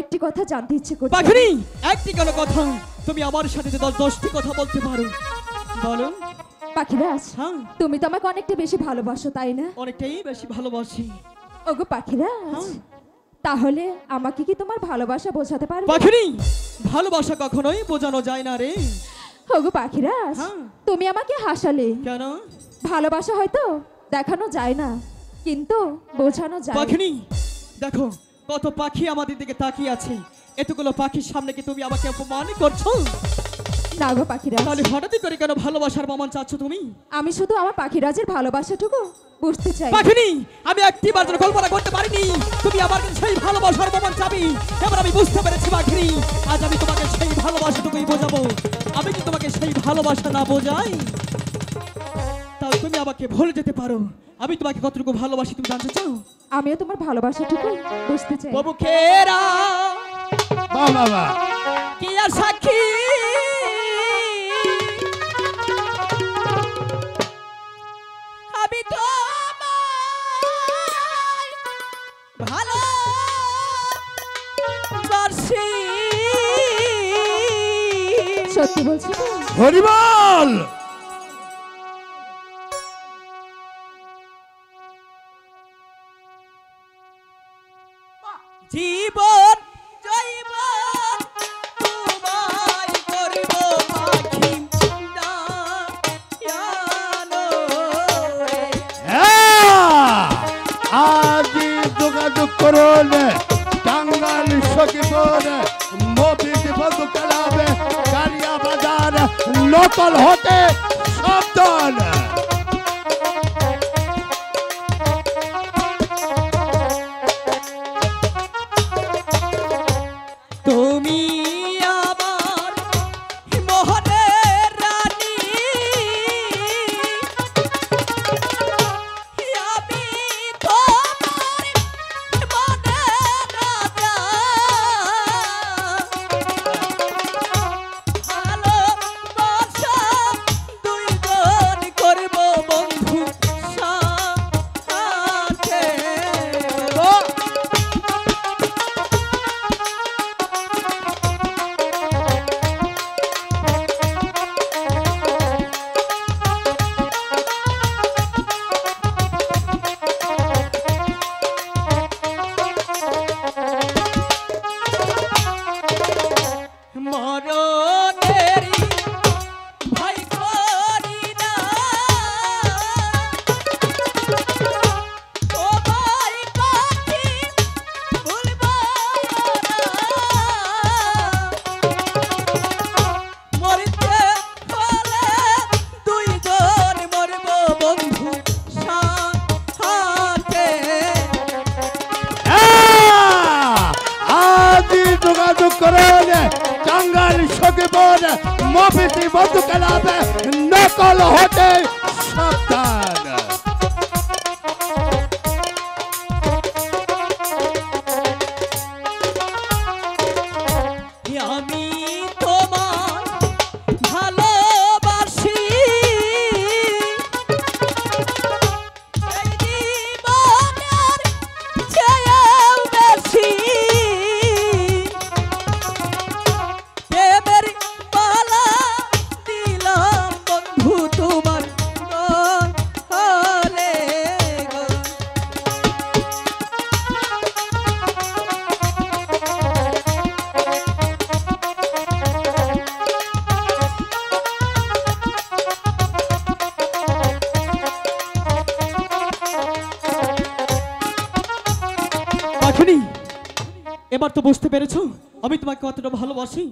একটি কথা জানতে ইচ্ছে করছে। পাখিনি একটি কেন কথা, তুমি আমার সাথে 10টি কথা বলতে পারো, বলো। পাখিরাজ, হ্যাঁ, তুমি তো আমাকে অনেকটা বেশি ভালোবাসো, তাই না? অনেকটাই বেশি ভালোবাসি। ওগো পাখিরাজ, তাহলে আমাকে কি তোমার ভালোবাসা বোঝাতে পারবে? পাখিনি ভালোবাসা কখনোই বোঝানো যায় না রে। ওগো পাখিরাজ, হ্যাঁ। তুমি আমাকে হাসালে। কেন? ভালোবাসা হয়তো দেখানো যায় না, কিন্তু বোঝানো যায়। পাখিনি দেখো, কত পাখি আমাদের দিকে তাকিয়ে আছে, এতগুলো পাখির সামনে কি তুমি আমাকে অপমান করছো? না গো পাখিরাজ, তাহলে হঠাৎ করে কেন ভালোবাসার প্রমাণ চাচ্ছ তুমি? আমি শুধু আমার পাখিরাজের ভালোবাসাটুকু বুঝতে চাই। পাখিনি আমি একটিবার যেন কল্পনা করতে পারিনি তুমি আমার কাছে সেই ভালোবাসার প্রমাণ চাবি। এবার আমি বুঝতে পেরেছি পাখিনি, আজ আমি তোমাকে সেই ভালোবাসাটুকুই বোঝাবো। আমি কি তোমাকে সেই ভালোবাসা না বোঝাই, তাহলে তুমি আমাকে ভুলে যেতে পারো। আমি তোমাকে কতটুকু ভালোবাসি তুমি জানতে চাও? আমিও তোমার ভালোবাসাটুকু বুঝতে চাই। বাবুকেরা বাবা কি আর সাক্ষী, আমি তো ভালো বাসি। সত্যি বলছি তো? হরিবল জীবন জৈবন তোমায় করব পাখি ডায়ানো রে। আজি যোগাযোগ করুন টাঙ্গাইল সখীপুর মফিজ বন্ধু ক্লাবে কালিয়া বাজার নকল হতে সাবধান। তুমি আমার মোহনের রানী, আমি তোমার মনের রাজা। ভালোবাসা দুইজন করব বন্ধু সাথে। মরণেরি ভয় করি না, তোমায় পাখি ভুলব না। মরতে হলে দুইজন মরব বন্ধু সাথে। আজি যোগাযোগ করুন টাঙ্গাইল সখীপুর মফিজ বন্ধু ক্লাবে নকল হতে সাবধান। আমি তোমার ভালোবাসি, এই জীবনের চেয়েও বেশি। প্রেমের মালা দিলাম বন্ধু তোমার গলে গো। পাখিনি এবার তো বুঝতে পেরেছো আমি তোমাকে কতটা ভালোবাসি।